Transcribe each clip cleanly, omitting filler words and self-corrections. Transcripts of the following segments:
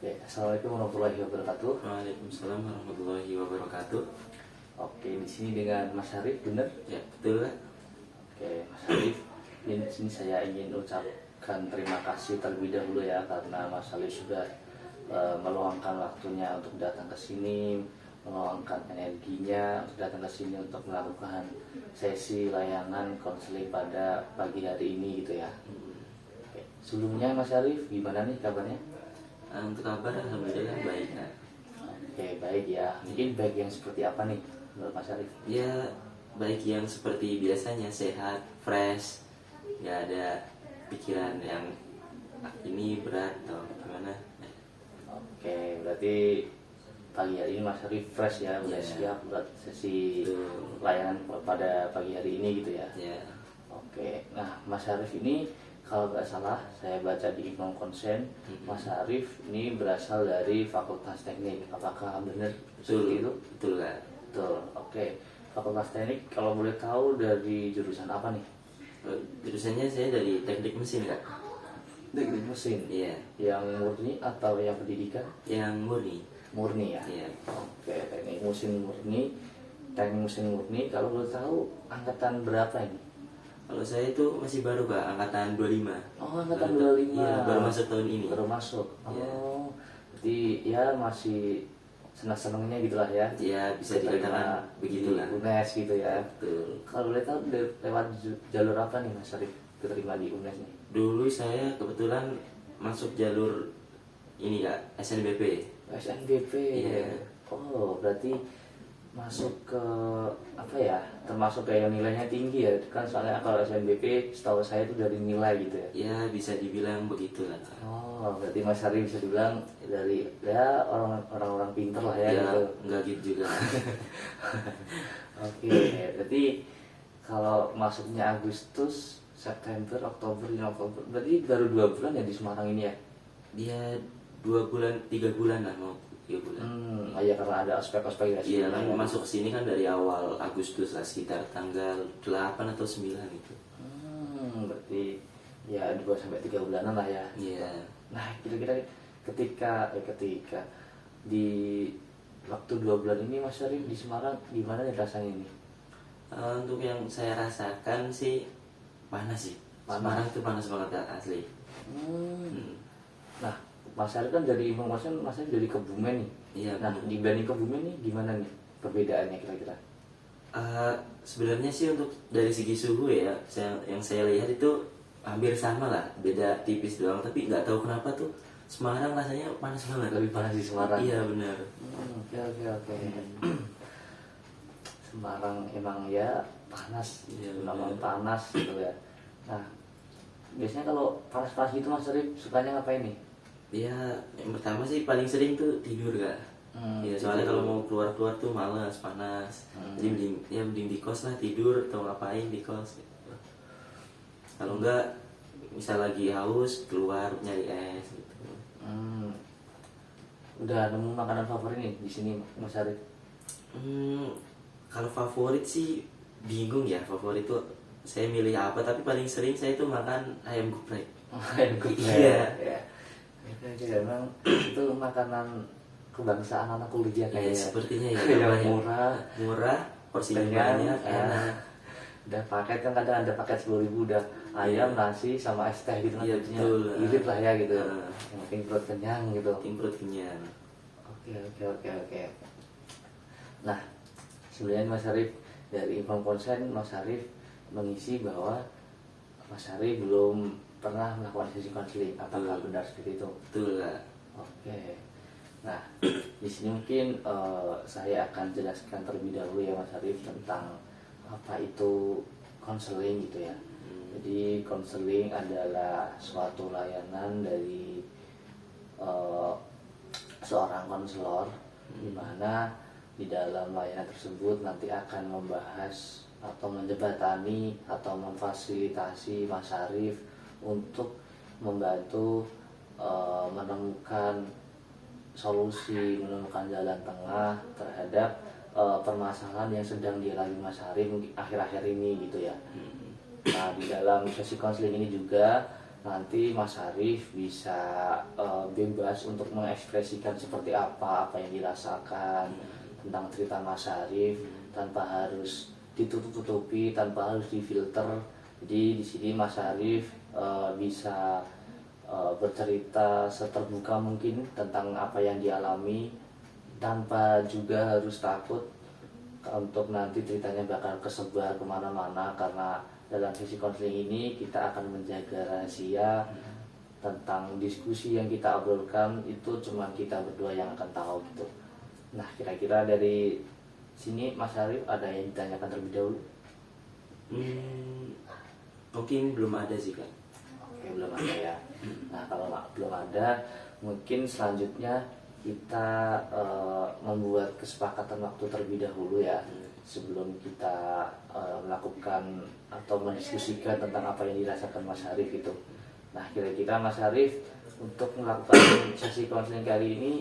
Oke, assalamualaikum warahmatullahi wabarakatuh. Waalaikumsalam warahmatullahi wabarakatuh. Oke, di sini dengan Mas Arif, benar? Ya, betul Kak. Oke, Mas Arif, di sini saya ingin ucapkan terima kasih terlebih dahulu ya karena Mas Arif sudah meluangkan waktunya untuk datang ke sini, meluangkan energinya untuk datang ke sini untuk melakukan sesi layanan konseling pada pagi hari ini gitu ya. Oke, sebelumnya Mas Arif, gimana nih kabarnya? Untuk kabar alhamdulillah baik Kak. Oke, baik ya. Mungkin baik yang seperti apa nih menurut Mas Arif? Ya, baik yang seperti biasanya, sehat, fresh, nggak ada pikiran yang ini berat atau gimana. Oke, berarti pagi hari ini Mas Arif fresh ya, udah Ya. siap buat sesi Betul. layanan pada pagi hari ini gitu ya. Ya, Oke, nah Mas Arif ini kalau nggak salah saya baca di Imam Konsen, Mas Arif ini berasal dari Fakultas Teknik. Apakah benar seperti itu? betul Kak. Betul. Oke, Fakultas Teknik kalau boleh tahu dari jurusan apa nih? Jurusannya saya dari teknik mesin Kak. Teknik mesin. Iya, Yang murni atau yang pendidikan? yang murni. Murni ya. Iya. Oke, teknik mesin murni. Teknik mesin murni kalau boleh tahu angkatan berapa ini? Kalau saya itu masih baru Kak, angkatan 25. Oh, angkatan Baru- 25. Iya, baru masuk tahun ini. Baru masuk. Iya. Oh, berarti ya masih senang-senangnya gitulah ya. Ya, bisa dikatakan begitulah. Di UNES gitu ya. Betul. Kalau boleh tahu lewat jalur apa nih Mas Arif keterima di UNES nih? Dulu saya kebetulan masuk jalur ini Kak, SNBP. SNBP. Iya. Oh, berarti masuk ke apa ya? Termasuk kayak yang nilainya tinggi ya. Kan soalnya kalau SNBP setahu saya itu dari nilai gitu ya. Ya, bisa dibilang begitulah Kak. Oh, berarti Mas Arif bisa dibilang dari ya orang-orang pinter lah ya, Ya, gitu. enggak gitu juga. Oke, berarti kalau masuknya Agustus, September, Oktober, ini Oktober, berarti baru 2 bulan ya di Semarang ini ya? Dia 2 bulan, 3 bulan lah, mau 3 bulan. Ya karena ada ospek-ospek ya. Iya, kan masuk ke sini kan dari awal Agustus lah, sekitar tanggal 8 atau 9 gitu. Berarti ya 2 sampai 3 bulanan lah ya. Iya. Nah, kira-kira ketika di waktu 2 bulan ini Mas Arif di Semarang gimana nih rasanya ini? Untuk yang saya rasakan sih panas sih. Panas. Semarang itu panas banget Kak, asli. Nah, Mas Arif kan dari Imam Konsen, Mas Arif dari Kebumen nih. Iya, Nah, benar. dibanding Kebumen nih gimana nih perbedaannya kira-kira? Sebenarnya sih untuk dari segi suhu ya, yang saya lihat itu hampir sama lah, beda tipis doang. Tapi nggak tahu kenapa tuh Semarang rasanya panas banget. Lebih panas di Semarang. Iya benar. Oke. Semarang emang ya panas, Iya, memang benar. panas gitu ya. Nah, biasanya kalau panas-panas gitu Mas Arif sukanya ngapain nih? Ya, yang pertama sih paling sering tuh tidur Kak. Ya, soalnya tidur. kalau mau keluar-keluar tuh malas, panas. Jadi mending di kos lah, tidur atau ngapain di kos. Gitu. Kalau enggak, misal lagi haus keluar nyari es gitu. Udah nemu makanan favorit nih di sini Mas Arif? Kalau favorit sih bingung ya, favorit tuh saya milih apa, tapi paling sering saya tuh makan ayam geprek. Ayam geprek. Iya. Ya. Memang itu makanan kebangsaan anak kuliah Ya, kayaknya. sepertinya ya, Yang namanya murah, porsinya kenyang, banyak, enak. Udah paket kan kadang ada paket 10.000 udah ayam, nasi sama es teh gitu kan. Iya, jadinya betul. irit lah ya gitu. Nah. Yang penting perut kenyang gitu. Bikin perut kenyang. Oke. Nah, sebenarnya Mas Arif dari Imam Konsen, Mas Arif mengisi bahwa Mas Arif belum pernah melakukan sesi konseling. Apakah benar seperti itu? Betul Kak. Oke. Nah, di sini mungkin saya akan jelaskan terlebih dahulu ya Mas Arif tentang apa itu konseling gitu ya. Jadi konseling adalah suatu layanan dari seorang konselor di mana di dalam layanan tersebut nanti akan membahas atau menjembatani atau memfasilitasi Mas Arif untuk membantu menemukan solusi, menemukan jalan tengah terhadap permasalahan yang sedang dialami Mas Arif akhir-akhir ini gitu ya. Nah, di dalam sesi konseling ini juga nanti Mas Arif bisa bebas untuk mengekspresikan seperti apa yang dirasakan tentang cerita Mas Arif tanpa harus ditutup-tutupi, tanpa harus difilter. Jadi di sini Mas Arif bisa bercerita seterbuka mungkin tentang apa yang dialami tanpa juga harus takut untuk nanti ceritanya bakal kesebar kemana-mana, karena dalam sesi konseling ini kita akan menjaga rahasia tentang diskusi yang kita obrolkan, itu cuma kita berdua yang akan tahu gitu. Nah, kira-kira dari sini Mas Arif ada yang ditanyakan terlebih dahulu? Mungkin belum ada sih Kak. Oke, belum ada ya. Nah, kalau belum ada, mungkin selanjutnya kita membuat kesepakatan waktu terlebih dahulu ya, sebelum kita melakukan atau mendiskusikan tentang apa yang dirasakan Mas Arif itu. Nah, kira-kira Mas Arif untuk melakukan sesi konseling kali ini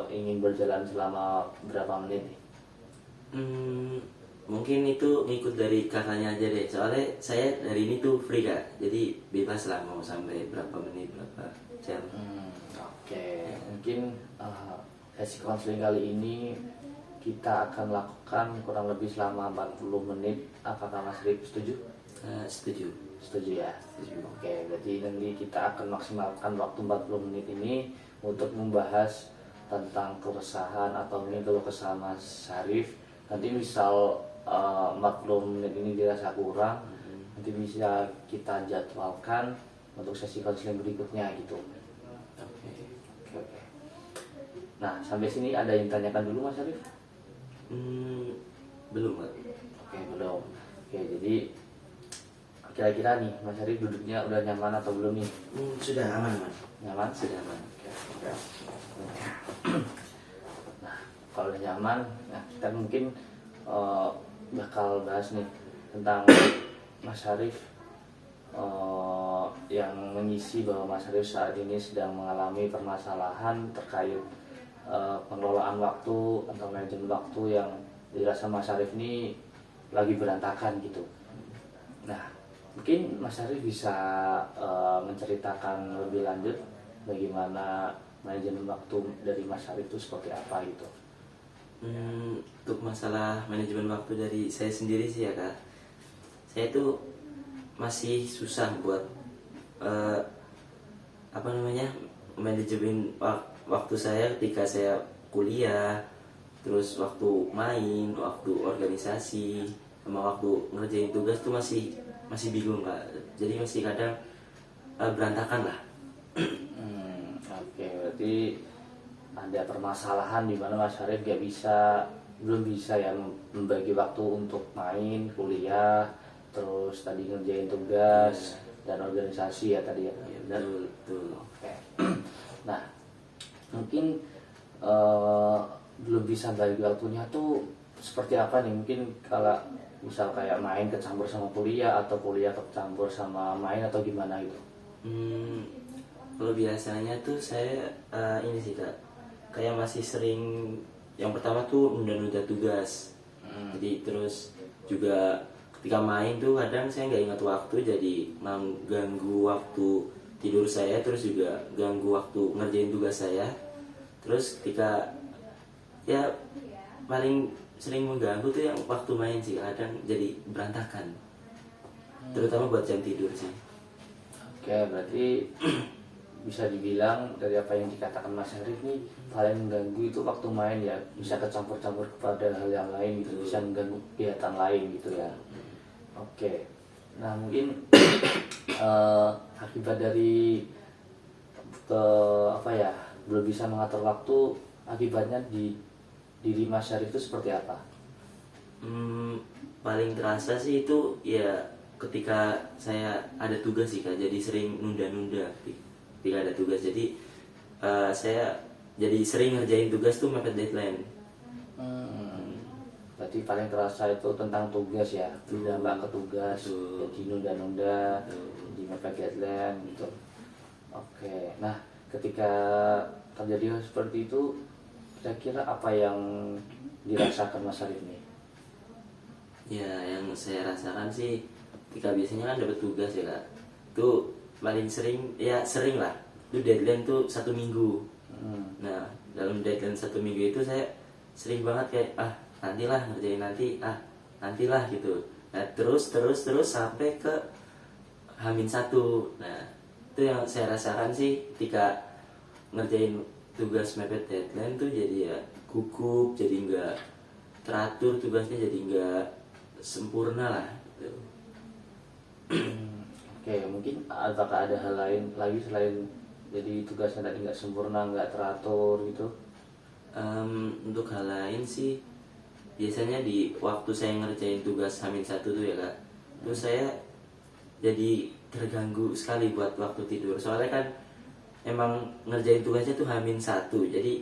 ingin berjalan selama berapa menit nih? Mungkin itu ngikut dari kakaknya aja deh, soalnya saya dari ini tuh free Kak, jadi bebas lah mau sampai berapa menit, berapa jam. Oke, mungkin sesi konseling kali ini kita akan lakukan kurang lebih selama 40 menit. Apakah Mas Arif setuju? Setuju. Setuju ya? Setuju. Oke, berarti nanti kita akan maksimalkan waktu 40 menit ini untuk membahas tentang keresahan atau mungkin keluh kesah Mas Arif. Nanti misal 40 menit ini dirasa kurang, nanti bisa kita jadwalkan untuk sesi konseling berikutnya gitu. Oke. Nah, sampai sini ada yang tanyakan dulu Mas Arif? Belum Kak. Oke, belum. Oke, jadi kira-kira nih Mas Arif duduknya udah nyaman atau belum nih? Sudah aman Mas. Nyaman? Sudah aman. Oke. Nah, kalau udah nyaman, nah kita mungkin bakal bahas nih tentang Mas Arif yang mengisi bahwa Mas Arif saat ini sedang mengalami permasalahan terkait pengelolaan waktu atau manajemen waktu yang dirasa Mas Arif ini lagi berantakan gitu. Nah, mungkin Mas Arif bisa menceritakan lebih lanjut bagaimana manajemen waktu dari Mas Arif itu seperti apa gitu. Untuk masalah manajemen waktu dari saya sendiri sih ya Kak, saya tuh masih susah buat manajemen waktu saya ketika saya kuliah, terus waktu main, waktu organisasi, sama waktu ngerjain tugas tuh masih bingung Kak. Jadi masih kadang berantakan lah. Oke, berarti ada permasalahan di mana Mas Arif belum bisa ya membagi waktu untuk main, kuliah, terus tadi ngerjain tugas dan organisasi ya tadi ya. Betul. Oke. Nah, mungkin belum bisa bagi waktunya tuh seperti apa nih? Mungkin kalau misal kayak main kecampur sama kuliah atau kuliah kecampur sama main atau gimana gitu? Kalau biasanya tuh saya ini sih Kak, kayak masih sering, yang pertama tuh nunda-nunda tugas. Jadi terus juga ketika main tuh kadang saya nggak ingat waktu, jadi ganggu waktu tidur saya, terus juga ganggu waktu ngerjain tugas saya. Terus ketika ya paling sering mengganggu tuh yang waktu main sih, kadang jadi berantakan, terutama buat jam tidur sih. Oke, berarti bisa dibilang dari apa yang dikatakan Mas Arif nih, paling mengganggu itu waktu main ya, bisa kecampur-campur kepada hal yang lain gitu, bisa mengganggu kegiatan lain gitu ya. Oke, nah mungkin akibat dari belum bisa mengatur waktu, akibatnya di diri Mas Arif itu seperti apa? Paling terasa sih itu ya ketika saya ada tugas sih Kak, jadi sering nunda-nunda ketika ada tugas. Jadi saya jadi sering ngerjain tugas tuh mepet deadline. Berarti paling terasa itu tentang tugas ya, berdampak ke tugas, jadi nunda-nunda, jadi mepet deadline gitu. Oke, nah ketika terjadi seperti itu, kira-kira apa yang dirasakan Mas Arif nih? Ya, yang saya rasakan sih ketika biasanya kan dapat tugas ya Kak, tuh paling sering ya sering lah itu deadline tuh 1 minggu. Nah dalam deadline 1 minggu itu saya sering banget kayak nantilah ngerjain nantilah gitu. Nah terus sampai ke H-1. Nah itu yang saya rasakan sih ketika ngerjain tugas mepet deadline tuh jadi ya gugup, jadi nggak teratur tugasnya, jadi nggak sempurna lah gitu. Oke, mungkin apakah ada hal lain lagi selain jadi tugasnya tadi nggak sempurna, nggak teratur gitu? Untuk hal lain sih biasanya di waktu saya ngerjain tugas H-1 tuh ya kak, terus saya jadi terganggu sekali buat waktu tidur. Soalnya kan emang ngerjain tugasnya tuh H-1, jadi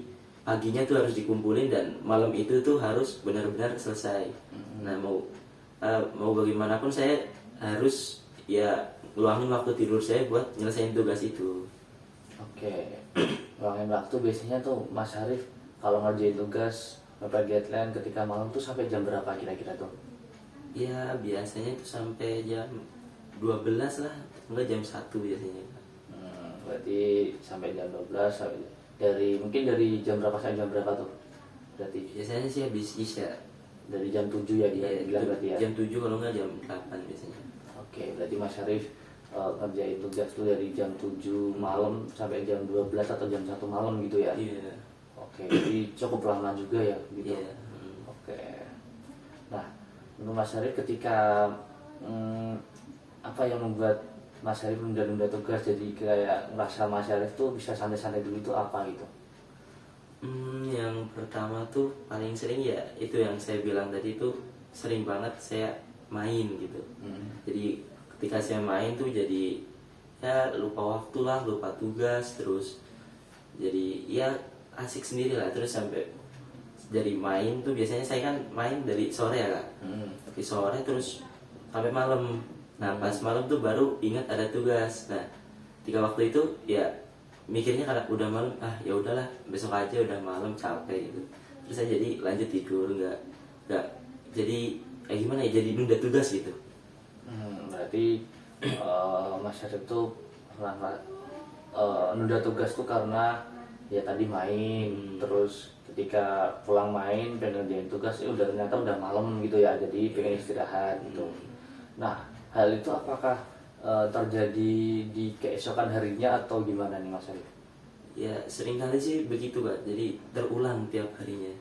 paginya tuh harus dikumpulin dan malam itu tuh harus benar-benar selesai. Nah mau bagaimanapun saya harus ya luangin waktu tidur saya buat nyelesain tugas itu. Oke, luangin waktu biasanya tuh Mas Harif kalau ngerjain tugas mepet deadline ketika malam tuh sampai jam berapa kira-kira tuh? Ya biasanya tuh sampai jam 12 lah, enggak jam 1 biasanya. Berarti sampai jam 12, mungkin dari jam berapa sampai jam berapa tuh? Berarti Biasanya sih habis isya. dari jam 7 ya dia bilang berarti ya? Jam 7 kalau enggak jam 8 biasanya. Oke, berarti Mas Harif ngerjain tugas tuh dari jam 7 malam sampai jam 12 atau jam 1 malam gitu ya? Iya. Oke, jadi cukup lama juga ya gitu. Iya. Oke. Nah, menurut Mas Harif ketika apa yang membuat Mas Harif menunda-nunda tugas jadi kayak ngerasa Mas Harif tuh bisa santai-santai dulu itu apa gitu? Yang pertama tuh paling sering ya itu yang saya bilang tadi tuh sering banget saya main gitu. Jadi ketika saya main tuh jadi ya lupa waktu lah, lupa tugas, terus jadi ya asik sendiri lah. Terus sampai dari main tuh biasanya saya kan main dari sore ya kak, tapi sore terus sampai malam. Nah pas malam tuh baru ingat ada tugas. Nah ketika waktu itu ya mikirnya karena udah malam, ya udahlah besok aja, udah malam capek gitu. Terus saya jadi lanjut tidur, nggak jadi gimana ya, jadi nunda tugas gitu. Berarti Mas Harif tuh nunda tugas tuh karena ya tadi main, terus ketika pulang main pengen ngerjain tugas udah ternyata udah malam gitu ya, jadi pengen istirahat gitu. Nah hal itu apakah terjadi di keesokan harinya atau gimana nih Mas Harif? Ya sering kali sih begitu kak, jadi terulang tiap harinya.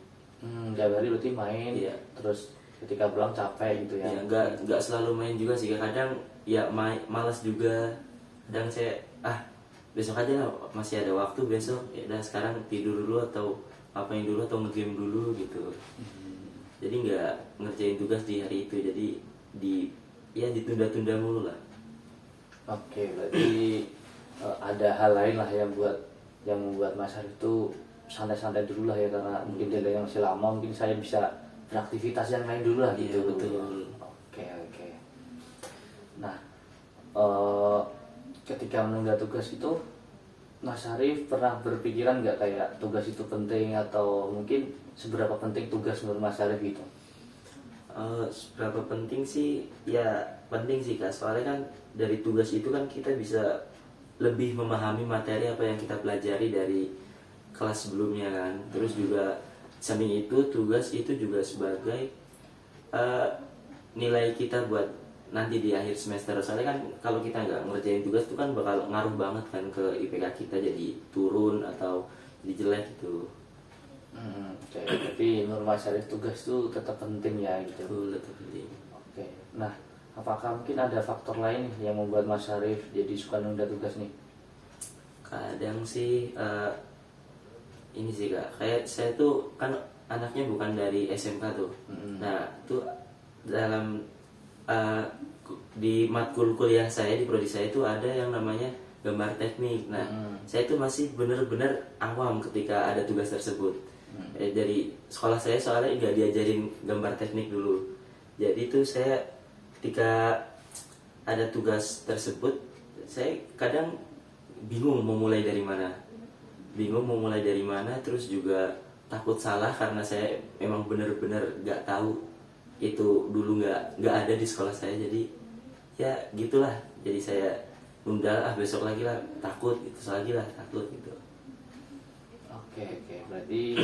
Tiap hari berarti main, Iya. terus ketika pulang capek gitu ya? Ya nggak selalu main juga sih, kadang ya malas juga. Kadang saya besok aja lah, masih ada waktu besok, ya udah sekarang tidur dulu atau apain dulu atau nge-game dulu gitu. Jadi nggak ngerjain tugas di hari itu, jadi ditunda-tunda mulu lah. Oke, berarti ada hal lain lah yang membuat Mas Harif itu santai-santai dulu lah ya, karena mungkin dia yang masih lama, mungkin saya bisa beraktivitas yang lain dulu lah gitu. Iya, betul. Oke. Nah, ketika menunda tugas itu Mas Harif pernah berpikiran nggak kayak tugas itu penting, atau mungkin seberapa penting tugas menurut Mas Harif gitu? Seberapa penting sih? Ya penting sih kak, soalnya kan dari tugas itu kan kita bisa lebih memahami materi apa yang kita pelajari dari kelas sebelumnya kan. Terus juga samping itu tugas itu juga sebagai nilai kita buat nanti di akhir semester. Soalnya kan kalau kita nggak ngerjain tugas itu kan bakal ngaruh banget kan ke IPK kita, jadi turun atau jadi jelek gitu. Oke, tapi menurut Mas Harif tugas itu tetap penting ya gitu. Betul, tetap penting. Oke, nah apakah mungkin ada faktor lain yang membuat Mas Harif jadi suka nunda tugas nih? Kadang sih ini sih kak, kayak saya tuh kan anaknya bukan dari SMK tuh. Nah tuh dalam di matkul kuliah saya, di prodi saya tuh ada yang namanya gambar teknik. Nah saya tuh masih bener-bener awam ketika ada tugas tersebut. Dari sekolah saya soalnya nggak diajarin gambar teknik dulu. Jadi tuh saya ketika ada tugas tersebut, saya kadang bingung mau mulai dari mana, terus juga takut salah karena saya emang bener-bener nggak tahu itu dulu, nggak ada di sekolah saya. Jadi ya gitulah, jadi saya nunda, besok lagi lah, takut gitu, lagi lah takut gitu. Oke, berarti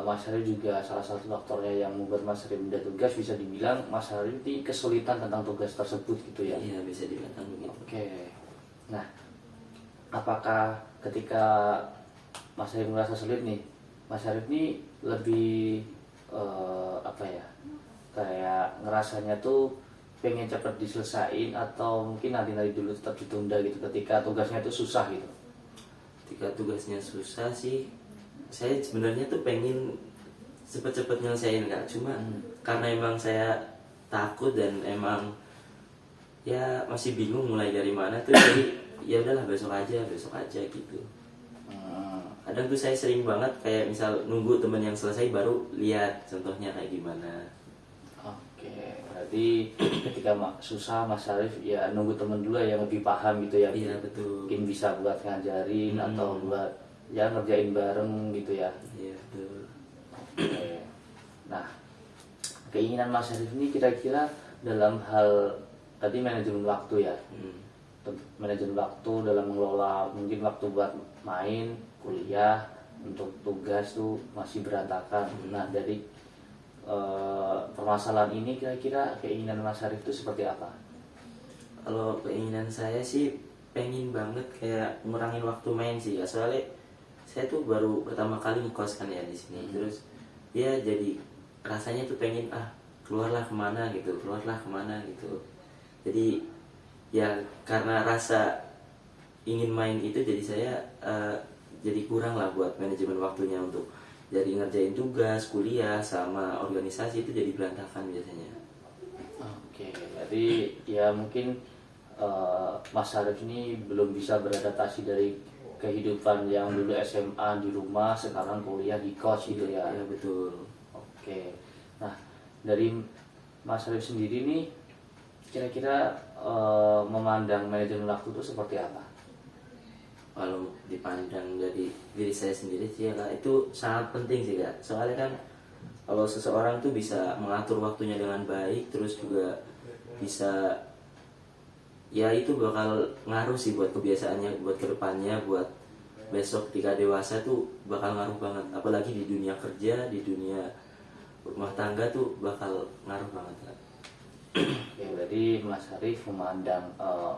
Mas Harif juga salah satu faktornya yang membuat Mas Harif menunda tugas, bisa dibilang Mas Harif ini kesulitan tentang tugas tersebut gitu ya? Iya, bisa dikatakan begitu. Oke, nah apakah ketika Mas Harif merasa sulit nih, Mas Harif ini lebih apa ya, kayak ngerasanya tuh pengen cepet diselesain atau mungkin nanti dulu tetap ditunda gitu ketika tugasnya itu susah gitu? Ketika tugasnya susah sih, saya sebenarnya tuh pengen cepet-cepet nyelesain Kak, cuma karena emang saya takut dan emang ya masih bingung mulai dari mana tuh, jadi ya udahlah besok aja gitu. Kadang tuh saya sering banget kayak misal nunggu temen yang selesai baru lihat contohnya kayak gimana. Oke, berarti ketika susah Mas Harif ya nunggu temen dulu yang lebih paham gitu ya? Iya betul. Mungkin bisa buat ngajarin atau buat ya ngerjain bareng gitu ya? Iya betul. Oke. Nah, keinginan Mas Harif ini kira-kira dalam hal tadi manajemen waktu ya? Manajemen waktu dalam mengelola mungkin waktu buat main, kuliah, untuk tugas tuh masih berantakan. Nah, dari permasalahan ini kira-kira keinginan Mas Harif itu seperti apa? Kalau keinginan saya sih pengen banget kayak ngurangin waktu main sih ya, soalnya saya tuh baru pertama kali ngekos kan ya di sini. Terus ya jadi rasanya tuh pengen keluarlah kemana gitu. Jadi ya karena rasa ingin main itu, jadi saya jadi kurang lah buat manajemen waktunya untuk jadi ngerjain tugas, kuliah, sama organisasi itu jadi berantakan biasanya. Oke, jadi ya mungkin Mas Harif ini belum bisa beradaptasi dari kehidupan yang dulu SMA di rumah, sekarang kuliah di kos gitu ya? Ya betul. Oke, nah dari Mas Harif sendiri nih kira-kira memandang manajemen waktu itu seperti apa? Kalau dipandang dari diri saya sendiri sih ya Kak, itu sangat penting sih Kak. Soalnya kan kalau seseorang tuh bisa mengatur waktunya dengan baik, terus juga bisa, ya itu bakal ngaruh sih buat kebiasaannya, buat kedepannya, buat besok ketika dewasa tuh bakal ngaruh banget. Apalagi di dunia kerja, di dunia rumah tangga tuh bakal ngaruh banget Kak. Ya, berarti Mas Harif memandang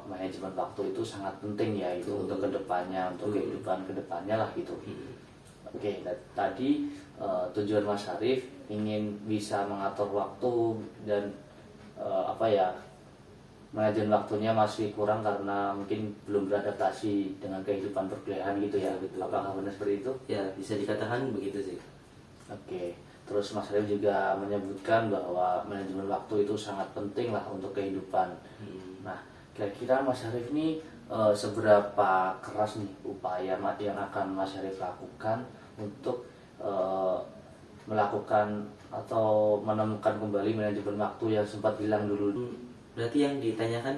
manajemen waktu itu sangat penting ya itu untuk kedepannya, untuk kehidupan kedepannya lah gitu. Oke, tadi tujuan Mas Harif ingin bisa mengatur waktu dan apa ya, manajemen waktunya masih kurang karena mungkin belum beradaptasi dengan kehidupan perkuliahan gitu ya. Betul. Apakah benar seperti itu? Ya bisa dikatakan begitu sih. Oke. Terus Mas Harif juga menyebutkan bahwa manajemen waktu itu sangat penting lah untuk kehidupan. Nah, kira-kira Mas Harif ini seberapa keras nih upaya yang akan Mas Harif lakukan untuk melakukan atau menemukan kembali manajemen waktu yang sempat hilang dulu? Berarti yang ditanyakan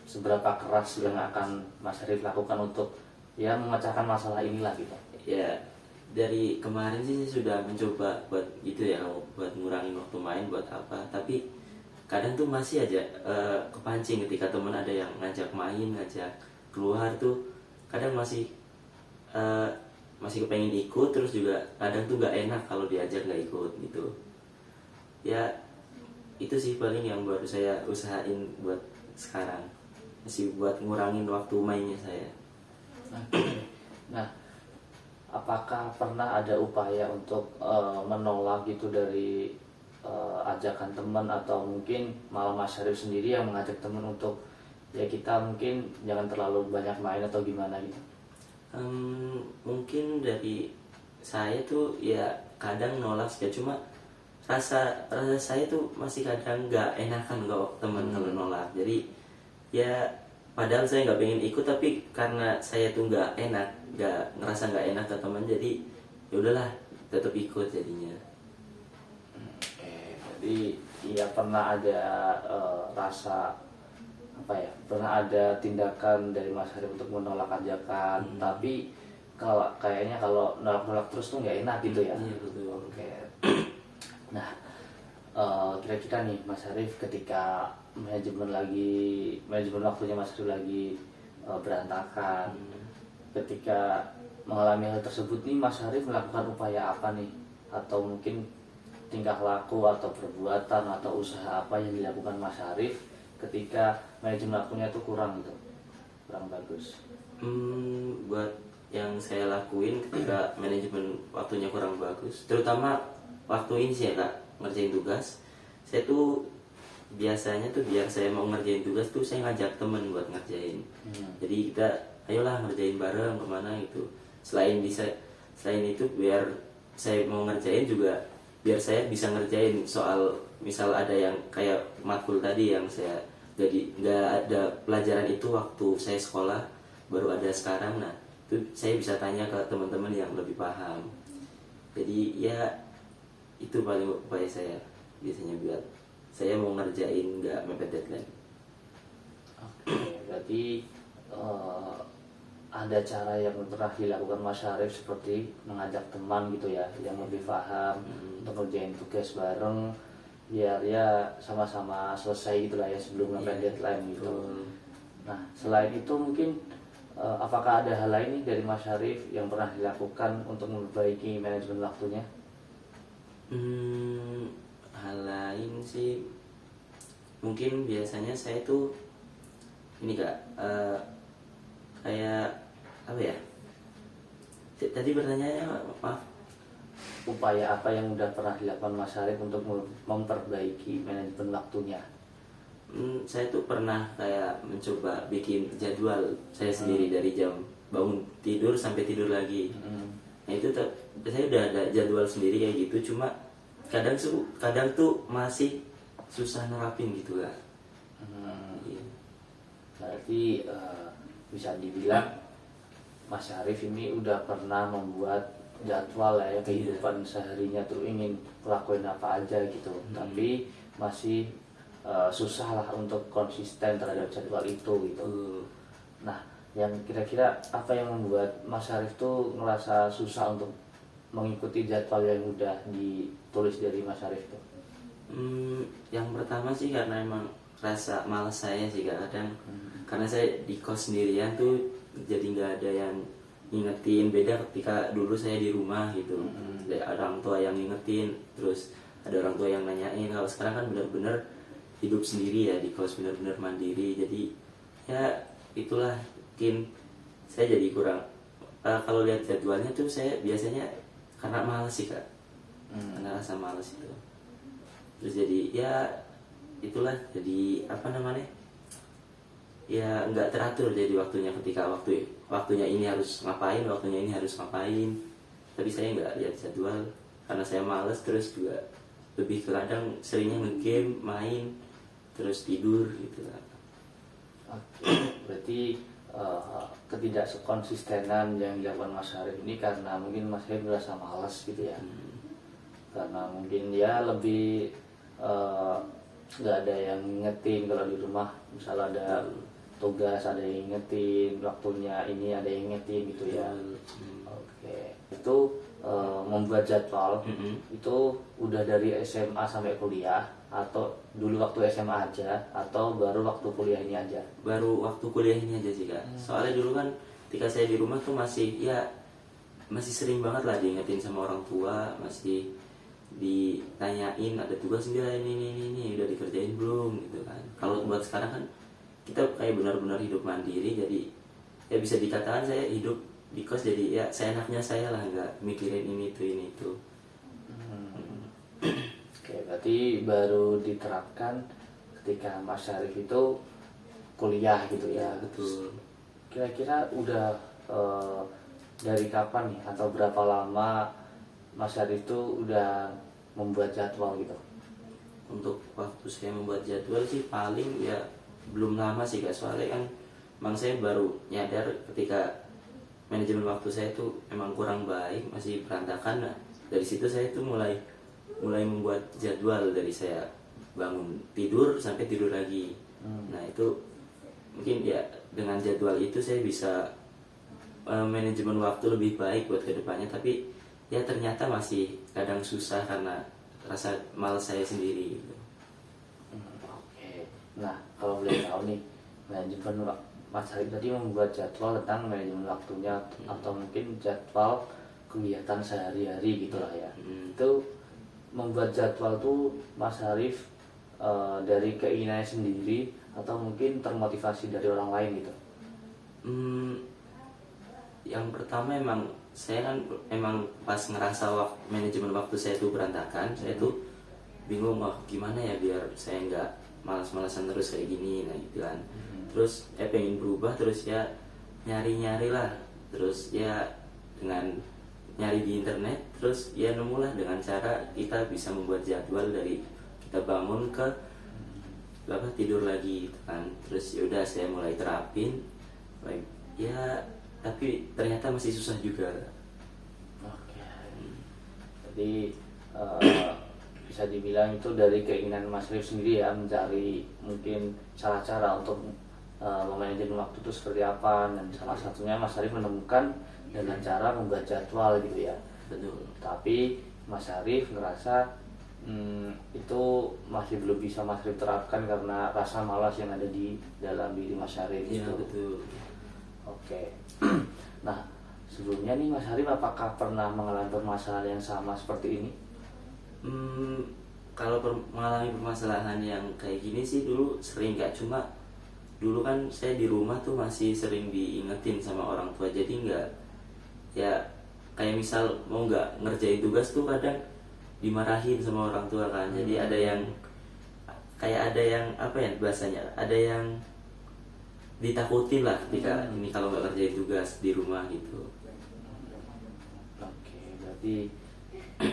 seberapa keras yang akan Mas Harif lakukan untuk ya memecahkan masalah inilah gitu? Ya dari kemarin sih saya sudah mencoba buat gitu ya, buat ngurangin waktu main, buat apa, tapi kadang tuh masih aja kepancing ketika teman ada yang ngajak main, ngajak keluar tuh kadang masih kepengen ikut, terus juga kadang tuh gak enak kalau diajak gak ikut gitu ya. Itu sih paling yang baru saya usahain buat sekarang, masih buat ngurangin waktu mainnya saya. Nah, apakah pernah ada upaya untuk menolak gitu dari ajakan teman, atau mungkin malah Mas Harif sendiri yang mengajak teman untuk ya kita mungkin jangan terlalu banyak main atau gimana gitu? Mungkin dari saya tuh ya kadang nolak ya, cuma rasa saya tuh masih kadang nggak enakan kalau teman kalau nolak. Jadi ya padahal saya nggak pengen ikut, tapi karena saya tuh nggak enak, ngerasa nggak enak ke teman, jadi ya udahlah tetap ikut jadinya. Oke, jadi ya pernah ada rasa apa ya, pernah ada tindakan dari Mas Harif untuk menolak ajakan, tapi kalau kayaknya kalau nolak terus tuh nggak enak gitu ya? Iya betul. Oke. Nah, kira-kira nih Mas Harif ketika manajemen waktunya Mas Harif lagi berantakan. Ketika mengalami hal tersebut nih, Mas Harif melakukan upaya apa nih, atau mungkin tingkah laku atau perbuatan atau usaha apa yang dilakukan Mas Harif ketika manajemen waktunya tuh kurang gitu, kurang bagus? Buat yang saya lakuin ketika manajemen waktunya kurang bagus, terutama waktu ini sih ya Kak, ngerjain tugas, saya tuh biasanya tuh biar saya mau ngerjain tugas tuh saya ngajak temen buat ngerjain. Jadi kita ayolah ngerjain bareng kemana gitu. Selain itu biar saya mau ngerjain juga biar saya bisa ngerjain soal, misal ada yang kayak matkul tadi yang saya jadi nggak ada pelajaran itu waktu saya sekolah, baru ada sekarang. Nah itu saya bisa tanya ke teman-teman yang lebih paham. Jadi ya itu paling upaya saya biasanya biar saya mau ngerjain nggak mepet deadline. Oke, berarti ada cara yang pernah dilakukan Mas Harif seperti mengajak teman gitu ya yang lebih paham untuk ngerjain tugas bareng, biar ya sama-sama selesai gitulah ya sebelum mepet deadline gitu. Nah selain itu mungkin apakah ada hal lain nih dari Mas Harif yang pernah dilakukan untuk memperbaiki manajemen waktunya? Hal lain sih mungkin biasanya saya tuh ini Kak, kayak apa ya, tadi bertanya maaf. Upaya apa yang udah pernah dilakukan Mas Harif untuk memperbaiki manajemen waktunya? Saya tuh pernah kayak mencoba bikin jadwal saya sendiri dari jam bangun tidur sampai tidur lagi. Nah itu saya udah ada jadwal sendiri kayak gitu, cuma kadang tuh masih susah nerapin gitu Kak. Berarti bisa dibilang Mas Harif ini udah pernah membuat jadwal ya kehidupan seharinya tuh ingin lakuin apa aja gitu, tapi masih susah lah untuk konsisten terhadap jadwal itu gitu. Nah yang kira-kira apa yang membuat Mas Harif tuh ngerasa susah untuk mengikuti jadwal yang udah ditulis dari Mas Harif tuh? Yang pertama sih karena emang rasa malas saya sih kadang, karena saya di kos sendirian tuh jadi nggak ada yang ngingetin. Beda ketika dulu saya di rumah gitu, ada orang tua yang ngingetin, terus ada orang tua yang nanyain. Kalau sekarang kan benar-benar hidup sendiri ya di kos, benar-benar mandiri. Jadi ya itulah mungkin saya jadi kurang kalau lihat jadwalnya tuh saya biasanya karena malas sih Kak, karena rasa malas itu. Terus jadi ya itulah, jadi apa namanya, ya nggak teratur jadi waktunya, ketika waktunya ini harus ngapain, waktunya ini harus ngapain, tapi saya nggak lihat jadwal karena saya males. Terus juga lebih ke kadang seringnya ngegame, main, terus tidur gitu lah. Oke, berarti ketidakkonsistenan yang dilakukan Mas Harif ini karena mungkin Mas Harif merasa malas gitu ya, karena mungkin ya lebih nggak ada yang ngingetin. Kalau di rumah misalnya ada tugas ada yang ngingetin, waktunya ini ada yang ngingetin gitu ya. Oke, itu membuat jadwal itu udah dari SMA sampai kuliah, atau dulu waktu SMA aja, atau baru waktu kuliah ini aja? Baru waktu kuliah ini aja sih Kak. Soalnya dulu kan ketika saya di rumah tuh masih sering banget lah diingetin sama orang tua, masih ditanyain ada tugas nggak, ini udah dikerjain belum gitu kan. Kalau buat sekarang kan kita kayak benar-benar hidup mandiri, jadi ya bisa dikatakan saya hidup di kos, jadi ya seenaknya saya lah, nggak mikirin ini itu. Oke, berarti baru diterapkan ketika Mas Harif itu kuliah gitu ya? Betul. Kira-kira udah dari kapan nih, atau berapa lama Mas Harif itu udah membuat jadwal gitu? Untuk waktu saya membuat jadwal sih paling ya belum lama sih Kak, soalnya kan emang saya baru nyadar ketika manajemen waktu saya tuh emang kurang baik, masih berantakan. Nah dari situ saya tuh mulai membuat jadwal, dari saya bangun tidur sampai tidur lagi. Nah itu mungkin ya dengan jadwal itu saya bisa manajemen waktu lebih baik buat kedepannya, tapi ya ternyata masih kadang susah karena rasa malas saya sendiri gitu. Oke. Nah kalau boleh tahu nih, Mas Harif tadi membuat jadwal tentang manajemen waktunya atau mungkin jadwal kegiatan sehari-hari gitulah ya. Itu membuat jadwal tuh Mas Harif dari keinginannya sendiri atau mungkin termotivasi dari orang lain gitu? Yang pertama emang saya kan emang pas ngerasa manajemen waktu saya tuh berantakan, saya tuh bingung gimana ya biar saya nggak malas-malasan terus kayak gini, nah gitu kan. Terus pengen berubah, terus ya nyari-nyari lah, terus ya dengan nyari di internet, terus ya nemulah dengan cara kita bisa membuat jadwal dari kita bangun ke tidur lagi gitu kan. Terus yaudah saya mulai terapin, ya tapi ternyata masih susah juga. Oke. Jadi bisa dibilang itu dari keinginan Mas Rif sendiri ya, mencari mungkin cara-cara untuk memanajemen waktu itu seperti apa, dan salah satunya Mas Arif menemukan dengan cara membuat jadwal gitu ya. Betul. Tapi Mas Arif ngerasa itu masih belum bisa Mas Arif terapkan karena rasa malas yang ada di dalam diri Mas Arif Iya, gitu. betul. Oke. Nah, sebelumnya nih Mas Arif apakah pernah mengalami permasalahan yang sama seperti ini? Kalau mengalami permasalahan yang kayak gini sih dulu sering, gak cuma dulu kan saya di rumah tuh masih sering diingetin sama orang tua, jadi nggak ya kayak misal mau nggak ngerjain tugas tuh kadang dimarahin sama orang tua kan. Jadi ada yang kayak ada yang apa ya bahasanya, ada yang ditakutin lah ketika ini kalau nggak ngerjain tugas di rumah gitu. Oke, berarti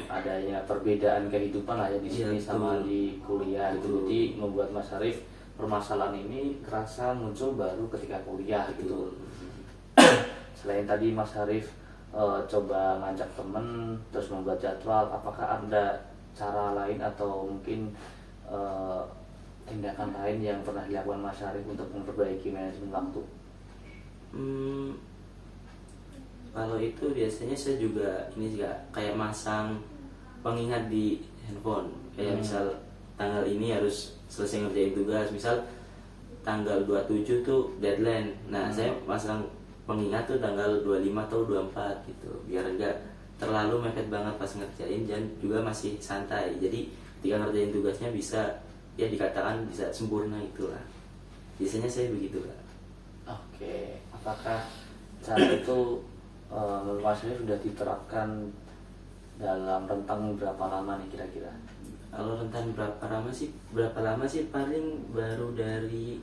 adanya perbedaan kehidupan lah ya di sini sama di kuliah gitu. Jadi membuat Mas Arif permasalahan ini kerasa muncul baru ketika kuliah gitu. Selain tadi Mas Harif coba ngajak temen terus membuat jadwal, apakah ada cara lain atau mungkin tindakan lain yang pernah dilakukan Mas Harif untuk memperbaiki manajemen waktu? Kalau itu biasanya saya juga ini juga kayak masang pengingat di handphone, kayak misal tanggal ini harus selesai ngerjain tugas, misal tanggal 27 tuh deadline. Nah, saya pasang pengingat tuh tanggal 25 atau 24 gitu, biar enggak terlalu mepet banget pas ngerjain dan juga masih santai. Jadi ketika ngerjain tugasnya bisa ya dikatakan bisa sempurna itulah. Biasanya saya begitu, Kak. Oke, apakah cara itu menurut Mas Arif sudah diterapkan dalam rentang berapa lama nih kira-kira? Kalau rentan berapa lama sih paling baru dari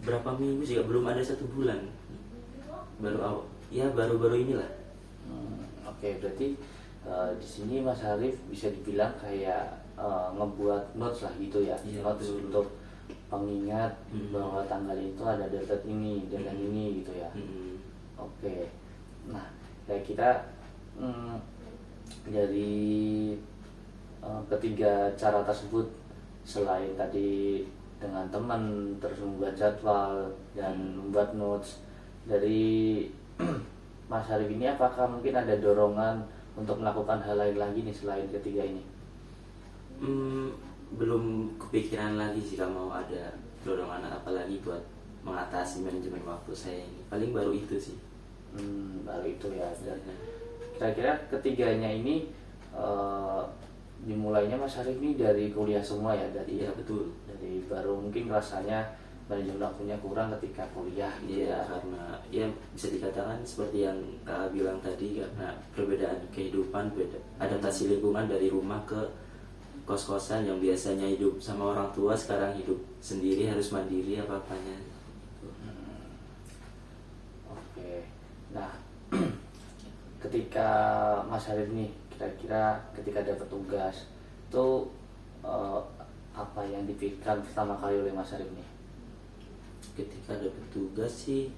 berapa minggu sih, belum ada 1 bulan, baru inilah. Oke, berarti di sini Mas Harif bisa dibilang kayak ngebuat notes lah gitu ya, notes untuk pengingat bahwa tanggal itu ada deadline ini, deadline ini gitu ya. Oke, nah kayak kita dari ketiga cara tersebut, selain tadi dengan teman terus membuat jadwal dan membuat notes dari Mas Harif ini, apakah mungkin ada dorongan untuk melakukan hal lain lagi nih selain ketiga ini? Belum kepikiran lagi sih kalau mau ada dorongan apa lagi buat mengatasi manajemen waktu saya ini. Paling baru itu sih. Baru itu ya. Dan kira-kira ketiganya ini dimulainya Mas Harif ini dari kuliah semua ya, dari ya betul, dari baru mungkin rasanya manajemen waktunya kurang ketika kuliah gitu ya. Karena ya bisa dikatakan seperti yang Kak bilang tadi, karena perbedaan kehidupan, adaptasi lingkungan dari rumah ke kos-kosan yang biasanya hidup sama orang tua, sekarang hidup sendiri, harus mandiri apa-apanya. Oke, nah ketika Mas Harif nih kira-kira ketika dapat tugas itu apa yang dipikirkan pertama kali oleh Mas Harif nih? Ketika dapat tugas sih,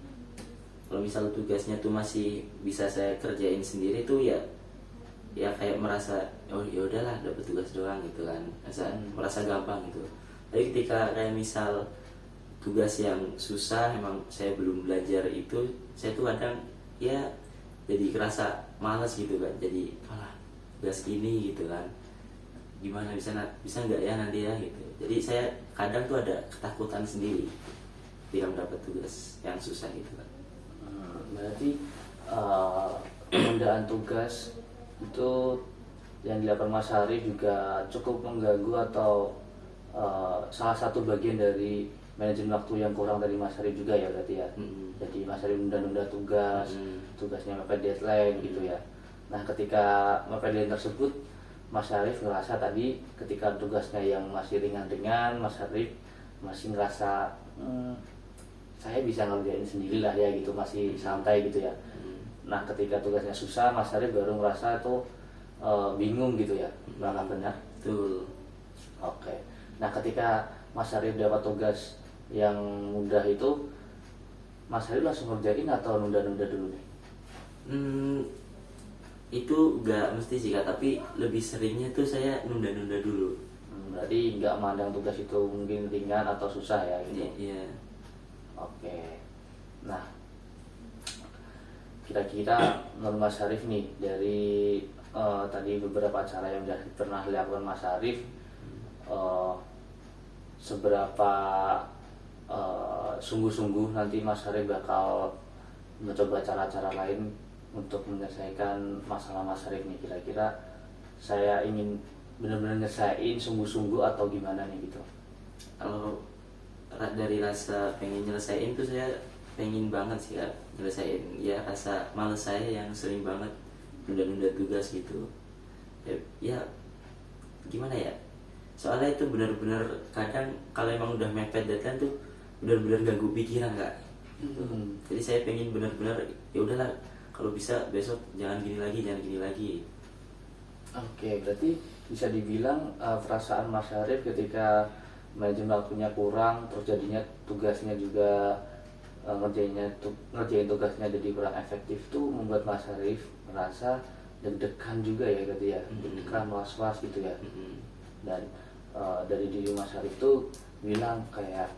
kalau misal tugasnya tuh masih bisa saya kerjain sendiri tuh ya kayak merasa oh ya udahlah dapat tugas doang gitu kan, merasa gampang gitu. Tapi ketika kayak misal tugas yang susah, emang saya belum belajar itu, saya tuh kadang ya jadi kerasa malas gitu kan, jadi tugas ini gitu kan, gimana bisa nggak ya nanti ya gitu. Jadi saya kadang tuh ada ketakutan sendiri ketika mendapat tugas yang susah gitu kan. Berarti penundaan tugas itu yang dilakukan Mas Harif juga cukup mengganggu atau salah satu bagian dari manajemen waktu yang kurang dari Mas Harif juga ya berarti ya. Jadi Mas Harif nunda-nunda tugas, tugasnya mepet deadline gitu ya. Nah ketika mepet deadline tersebut, Mas Harif ngerasa tadi ketika tugasnya yang masih ringan-ringan, Mas Harif masih ngerasa saya bisa ngerjain sendiri lah ya gitu, masih santai gitu ya. Nah ketika tugasnya susah, Mas Harif baru ngerasa itu bingung gitu ya, apakah benar? Betul. Oke. Nah ketika Mas Harif dapat tugas yang mudah itu, Mas Harif langsung ngerjain atau nunda-nunda dulu nih? Itu gak mesti sih Kak, tapi lebih seringnya tuh saya nunda-nunda dulu. Berarti nggak mandang tugas itu mungkin ringan atau susah ya gitu? Iya. Oke. Nah kira-kira menurut Mas Harif nih dari tadi beberapa acara yang sudah pernah dilakukan Mas Harif, seberapa sungguh-sungguh nanti Mas Harif bakal mencoba cara-cara lain untuk menyelesaikan masalah Mas Harif nih, kira-kira saya ingin benar-benar nyelesain sungguh-sungguh atau gimana nih gitu? Kalau dari rasa pengen nyelesain tuh saya pengen banget sih Kak nyelesain. Ya rasa males saya yang sering banget nunda-nunda tugas gitu. Ya gimana ya? Soalnya itu benar-benar kadang kalau emang udah mepet deadline tuh benar-benar ganggu pikiran Kak. Jadi saya pengen benar-benar ya udahlah, kalau bisa besok jangan gini lagi. Oke, berarti bisa dibilang perasaan Mas Harif ketika manajemen waktunya kurang, terus jadinya tugasnya juga ngerjain tugasnya jadi kurang efektif tuh membuat Mas Harif merasa deg-degan juga ya gitu ya, deg-degan, was-was gitu ya. Dan dari diri Mas Harif tuh bilang kayak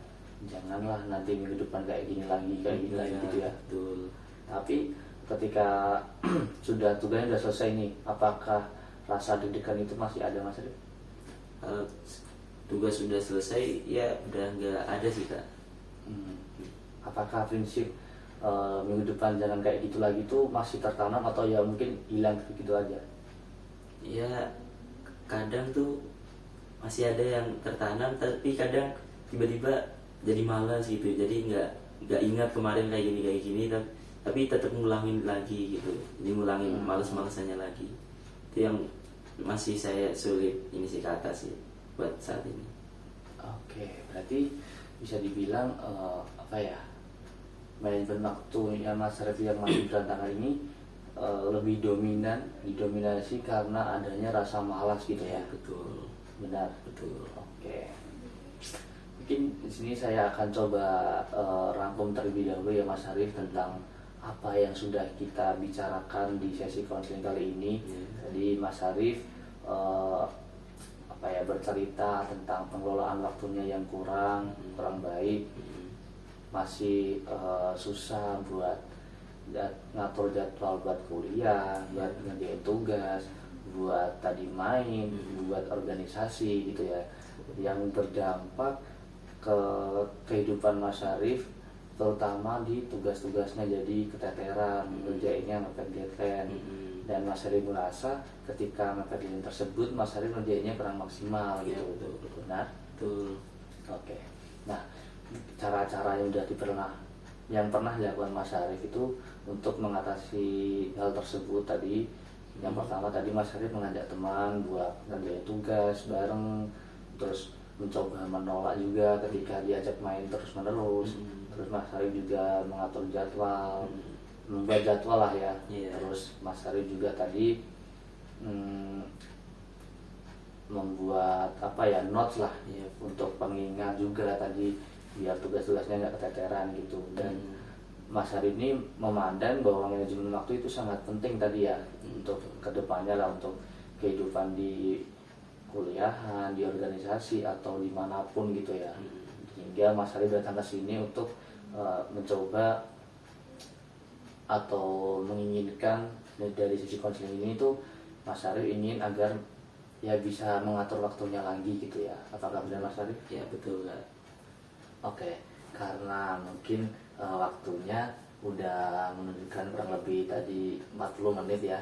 janganlah nanti minggu depan kayak gini lagi gitu ya. Betul. Tapi ketika sudah tugasnya sudah selesai nih, apakah rasa deg-degan itu masih ada Mas Harif? Kalau tugas sudah selesai ya udah nggak ada sih Kak. Apakah prinsip minggu depan jangan kayak gitu lagi tuh masih tertanam atau ya mungkin hilang begitu aja? Ya kadang tuh masih ada yang tertanam, tapi kadang tiba-tiba jadi malas gitu, jadi nggak ingat kemarin kayak gini tapi tetap ngulangin lagi gitu, jadi ngulangin males-malesannya lagi. Itu yang masih saya sulit ini sih ke atas sih buat saat ini. Oke, berarti bisa dibilang apa ya, manajemen waktu yang Mas Harif yang masih berantakan ini lebih didominasi karena adanya rasa malas gitu ya? Betul. Benar. Betul. Oke. Mungkin di sini saya akan coba rangkum terlebih dahulu ya Mas Harif tentang apa yang sudah kita bicarakan di sesi konseling kali ini. Jadi Mas Harif bercerita tentang pengelolaan waktunya yang kurang baik, masih susah buat ngatur jadwal buat kuliah, buat ngerjain tugas, buat tadi main, buat organisasi gitu ya, yang berdampak ke kehidupan Mas Harif, terutama di tugas-tugasnya jadi keteteran, ngerjainnya mepet deadline. Dan Mas Harif merasa ketika mepet deadline tersebut Mas Harif ngerjainnya kurang maksimal gitu. Benar? Betul. Oke. Nah, cara-cara yang pernah dilakukan Mas Harif itu untuk mengatasi hal tersebut tadi, yang pertama tadi Mas Harif mengajak teman buat ngerjain tugas bareng, terus mencoba menolak juga ketika diajak main terus-menerus. Terus Mas Harif juga mengatur jadwal, membuat jadwal lah ya. Terus Mas Harif juga tadi membuat notes lah untuk pengingat juga tadi biar tugas-tugasnya nggak keteteran gitu. Dan Mas Harif ini memandang bahwa manajemen waktu itu sangat penting tadi ya untuk kedepannya lah, untuk kehidupan di kuliahan, di organisasi atau dimanapun gitu ya. Hingga Mas Harif datang ke sini untuk mencoba atau menginginkan dari sisi konseling ini tuh Mas Harif ingin agar ya bisa mengatur waktunya lagi gitu ya. Apakah benar Mas Harif? Ya betul Kak. Oke. karena mungkin waktunya udah menunjukkan kurang lebih tadi 40 menit ya.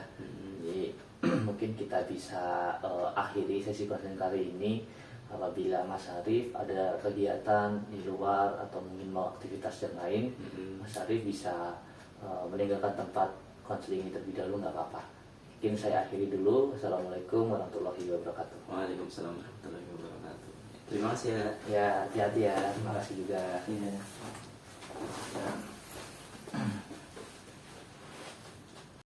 Jadi mungkin kita bisa akhiri sesi konseling kali ini. Apabila Mas Arif ada kegiatan di luar atau mungkin mau aktivitas yang lain, Mas Arif bisa meninggalkan tempat konseling ini terlebih dahulu, nggak apa-apa. Mungkin saya akhiri dulu. Assalamualaikum warahmatullahi wabarakatuh. Waalaikumsalam warahmatullahi wabarakatuh. Terima kasih ya. Ya, hati-hati ya. Terima kasih juga. Iya.